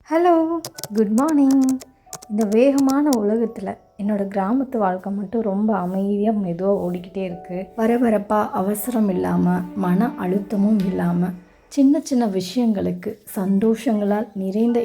Hello, good morning. இந்த வேகமான உலகத்தில் என்னோடய கிராமத்து வாழ்க்கை மட்டும் ரொம்ப அமைதியாக மெதுவாக ஓடிக்கிட்டே இருக்குது. பரபரப்பாக அவசரம் இல்லாமல், மன அழுத்தமும் இல்லாமல், சின்ன சின்ன விஷயங்களுக்கு சந்தோஷங்களால் நிறைந்த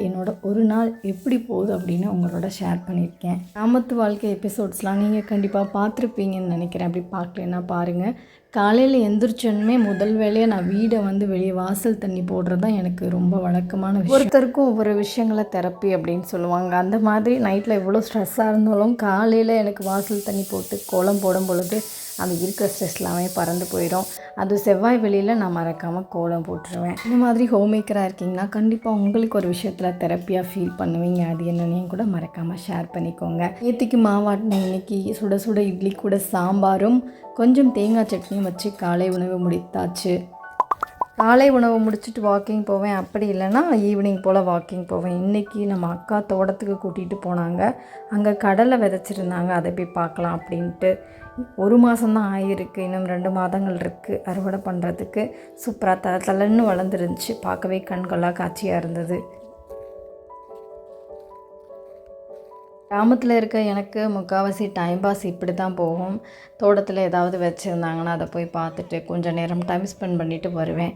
ஒரு நாள் எப்படி போகுது அப்படின்னு உங்களோட ஷேர் பண்ணியிருக்கேன். கிராமத்து வாழ்க்கை எபிசோட்ஸ்லாம் நீங்கள் கண்டிப்பாக பார்த்துருப்பீங்கன்னு நினைக்கிறேன். அப்படி பார்க்கலன்னா பாருங்கள். காலையில் எந்திரிச்சோன்னுமே முதல் வேலையை நான் வீடை வெளியே வாசல் தண்ணி போடுறது தான் எனக்கு ரொம்ப வழக்கமான விஷயம். ஒருத்தருக்கும் ஒவ்வொரு விஷயங்களை தெரப்பி அப்படின்னு சொல்லுவாங்க. அந்த மாதிரி நைட்டில் எவ்வளோ ஸ்ட்ரெஸ்ஸாக இருந்தாலும் காலையில் எனக்கு வாசல் தண்ணி போட்டு கோலம் போடும் பொழுது அந்த இருக்கிற ஸ்ட்ரெஸ் எல்லாமே பறந்து போயிடும். அது செவ்வாய் வெளியில் நான் மறக்காமல் கோலம் போட்டுருவேன். இந்த மாதிரி ஹோம் மேக்கராக இருக்கீங்கன்னா கண்டிப்பாக உங்களுக்கு ஒரு விஷயத்தில் தெரப்பியாக ஃபீல் பண்ணுவீங்க. அது என்னென்னையும் கூட மறக்காமல் ஷேர் பண்ணிக்கோங்க. நேற்றுக்கு மாவாட்டின இன்னைக்கு சுட சுட இட்லி கூட சாம்பாரும் கொஞ்சம் தேங்காய் சட்னியும் வச்சு காலை உணவு முடித்தாச்சு. காலை உணவு முடிச்சுட்டு வாக்கிங் போவேன். அப்படி இல்லைன்னா ஈவினிங் போல் வாக்கிங் போவேன். இன்றைக்கி நம்ம அக்கா தோட்டத்துக்கு கூட்டிகிட்டு போனாங்க. அங்கே கடலை விதைச்சிருந்தாங்க. அதை போய் பார்க்கலாம் அப்படின்ட்டு. 1 மாதம்தான் ஆகிருக்கு. இன்னும் 2 மாதங்கள் இருக்குது அறுவடை பண்ணுறதுக்கு. சூப்பராக தலன்னு வளர்ந்துருந்துச்சு. பார்க்கவே கண்கொள்ளா காட்சியாக இருந்தது. கிராமத்தில் இருக்க எனக்கு முக்கால்வாசி டைம் பாஸ் இப்படி தான் போகும். தோட்டத்தில் ஏதாவது வச்சுருந்தாங்கன்னா அதை போய் பார்த்துட்டு கொஞ்சம் நேரம் டைம் ஸ்பெண்ட் பண்ணிவிட்டு வருவேன்.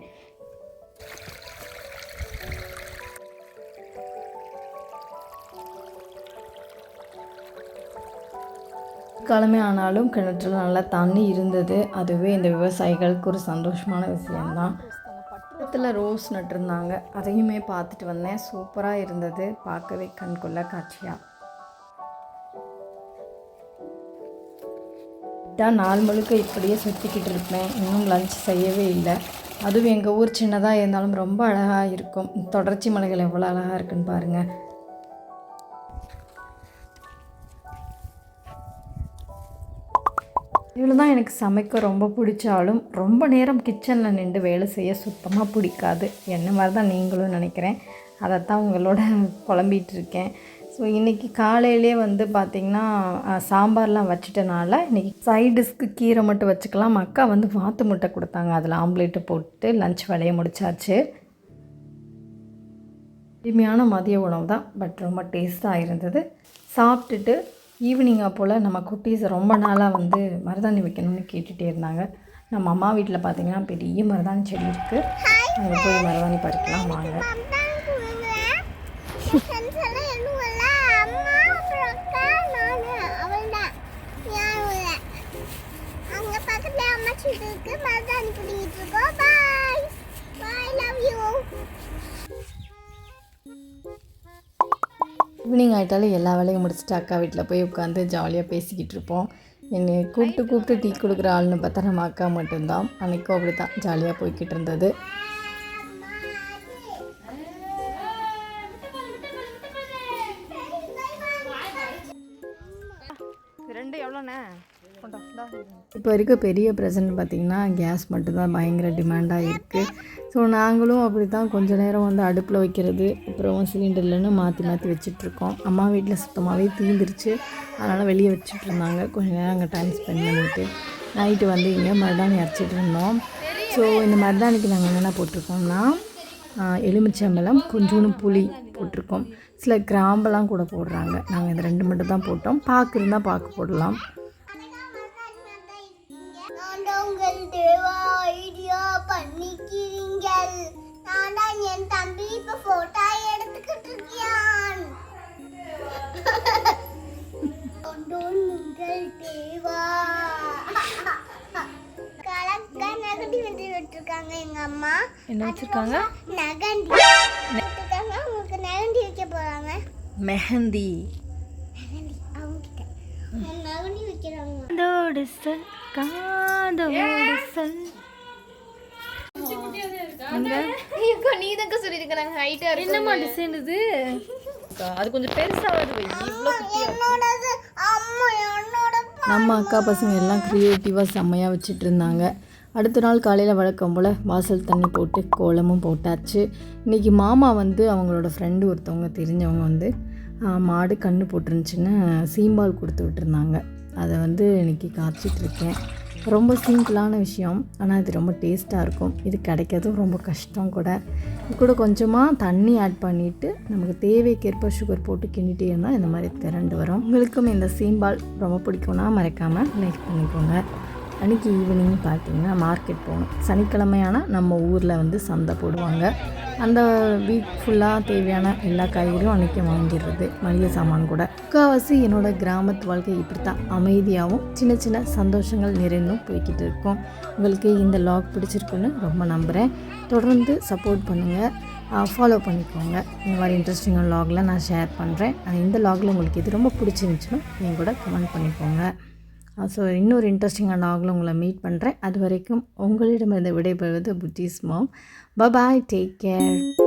காலமே ஆனாலும் கிணற்றில் நல்லா தண்ணி இருந்தது. அதுவே இந்த விவசாயிகளுக்கு ஒரு சந்தோஷமான விஷயம்தான். பக்கத்தில் ரோஸ் நட்டுருந்தாங்க. அதையுமே பார்த்துட்டு வந்தேன். சூப்பராக இருந்தது. பார்க்கவே கண்கொள்ளா காட்சியாக. நாள் முழுக்க இப்படியே சுற்றிக்கிட்டு இருப்பேன். இன்னும் லஞ்ச் செய்யவே இல்லை. அதுவும் எங்கள் ஊர் சின்னதாக இருந்தாலும் ரொம்ப அழகாக இருக்கும். தொடர்ச்சி மலைகள் எவ்வளோ அழகாக இருக்குன்னு பாருங்கள். இவ்வளோ தான் எனக்கு சமைக்க ரொம்ப பிடிச்சாலும் ரொம்ப நேரம் கிச்சனில் நின்று வேலை செய்ய சுத்தமாக பிடிக்காது. என்ன மாதிரி தான் நீங்களும் நினைக்கிறேன். அதைத்தான் உங்களோட புலம்பிகிட்ருக்கேன். ஸோ இன்றைக்கி காலையிலே பார்த்திங்கன்னா சாம்பார்லாம் வச்சிட்டனால இன்றைக்கி சைடிஷ்க்கு கீரை மட்டும் வச்சுக்கலாம். அக்கா வாத்து முட்டை கொடுத்தாங்க. அதில் ஆம்லேட்டு போட்டு லஞ்ச் வேலையை முடித்தாச்சு. எளிமையான மதிய உணவு தான், பட் ரொம்ப டேஸ்ட்டாக இருந்தது. சாப்பிட்டுட்டு ஈவினிங்காக போல் நம்ம குட்டீஸ் ரொம்ப நாளாக மருதாணி வைக்கணும்னு கேட்டுகிட்டே இருந்தாங்க. நம்ம அம்மா வீட்டில் பார்த்திங்கன்னா பெரிய மருதாணி செடி இருக்குது. அங்கே போய் மருதாணி பறிக்கலாம் வாங்க. ஈவினிங் ஆகிட்டாலும் எல்லா வேலையும் முடிச்சுட்டு அக்கா வீட்டில் போய் உட்காந்து ஜாலியாக பேசிக்கிட்டு இருப்போம். என்னை கூப்பிட்டு டீ கொடுக்குற ஆள்னு பார்த்தா நம்ம அக்கா மட்டும்தான். அன்றைக்கும் அப்படி தான் ஜாலியாக போய்கிட்டு இருந்தது. இப்போ இருக்க பெரிய ப்ரெசன்ட் பார்த்திங்கன்னா கேஸ் மட்டும்தான் பயங்கர டிமாண்டாக இருக்குது. ஸோ நாங்களும் அப்படி தான் கொஞ்சம் நேரம் அடுப்பில் வைக்கிறது, அப்புறம் சிலிண்டர்லன்னு மாற்றி மாற்றி வச்சிட்ருக்கோம். அம்மா வீட்டில் சுத்தமாகவே தீந்துருச்சு. அதனால் வெளியே வச்சுட்ருந்தாங்க. கொஞ்சம் நேரம் அங்கே டைம் ஸ்பெண்ட் பண்ணிவிட்டு நைட்டு இங்கே மருதாணி அரைச்சிட்டு இருந்தோம். ஸோ இந்த மருதாணிக்கு நாங்கள் என்னென்ன போட்டிருக்கோம்னா எலுமிச்சம்பழம், கொஞ்சோண்டு புளி போட்டிருக்கோம். சில கிராம்பெல்லாம் கூட போடுறாங்க. நாங்கள் இந்த 2 மட்டும் தான் போட்டோம். பாக்கு இருந்தால் பாக்கு போடலாம். என் தம்பி இப்ப போட்டோ எடுத்துக்கிட்டு இருக்கியான். நகண்டி வச்சிருக்காங்க எங்க அம்மா. என்ன வச்சிருக்காங்க? நகண்டி வச்சிருக்காங்க. உங்களுக்கு நகண்டி வைக்க போறாங்க. மெஹந்தி அவங்க நகண்டி வைக்கிறாங்க. காதோடு சொல் காதோடு சொல். என்னம்மா டிசைன் இது? அது கொஞ்சம் பெருசாக வருது. நம்ம அக்கா பசங்க எல்லாம் க்ரியேட்டிவாக செம்மையாக வச்சுட்டு இருந்தாங்க. அடுத்த நாள் காலையில் வழக்கம் போல் வாசல் தண்ணி போட்டு கோலமும் போட்டாச்சு. இன்றைக்கி மாமா அவங்களோட ஃப்ரெண்டு ஒருத்தவங்க தெரிஞ்சவங்க மாடு கன்று போட்டுருந்துச்சின்னு சீம்பால் கொடுத்து விட்டுருந்தாங்க. அதை இன்றைக்கி காய்ச்சிட்ருக்கேன். ரொம்ப சிம்பிளான விஷயம், ஆனால் இது ரொம்ப டேஸ்ட்டாக இருக்கும். இது கிடைக்கிறதும் ரொம்ப கஷ்டம் கூட. இது கூட கொஞ்சமாக தண்ணி ஆட் பண்ணிவிட்டு நமக்கு தேவைக்கேற்ப சுகர் போட்டு கிண்டிகிட்டே இருந்தால் இந்த மாதிரி திரண்டு வரும். உங்களுக்கும் இந்த சீம்பால் ரொம்ப பிடிக்கும்னா மறக்காமல் லைக் பண்ணிக்கோங்க. அன்றைக்கி ஈவினிங் பார்த்திங்கன்னா மார்க்கெட் போகணும். சனிக்கிழமையான நம்ம ஊரில் சந்தை போடுவாங்க. அந்த வீக் ஃபுல்லாக தேவையான எல்லா காய்கறியும் அன்றைக்கி வாங்கிடுறது, மளிகை சாமான் கூட. முக்கால்வாசி என்னோடய கிராமத்து வாழ்க்கை இப்படி தான் அமைதியாகவும் சின்ன சின்ன சந்தோஷங்கள் நிறைந்தும் போய்கிட்டு இருக்கும். உங்களுக்கு இந்த லாக் பிடிச்சிருக்குன்னு ரொம்ப நம்புகிறேன். தொடர்ந்து சப்போர்ட் பண்ணுங்கள், ஃபாலோ பண்ணிக்கோங்க. இந்த மாதிரி இன்ட்ரெஸ்டிங்கான லாகில் நான் ஷேர் பண்ணுறேன். இந்த லாகில் உங்களுக்கு இது ரொம்ப பிடிச்சிருந்துச்சுன்னா என் கூட கமெண்ட் பண்ணிக்கோங்க. ஸோ இன்னொரு இன்ட்ரெஸ்டிங்கான லாகில் உங்களை மீட் பண்ணுறேன். அது வரைக்கும் உங்களிடமிருந்து விடைபெறுவது புட்டிஸ் மாம். Bye-bye. Take care.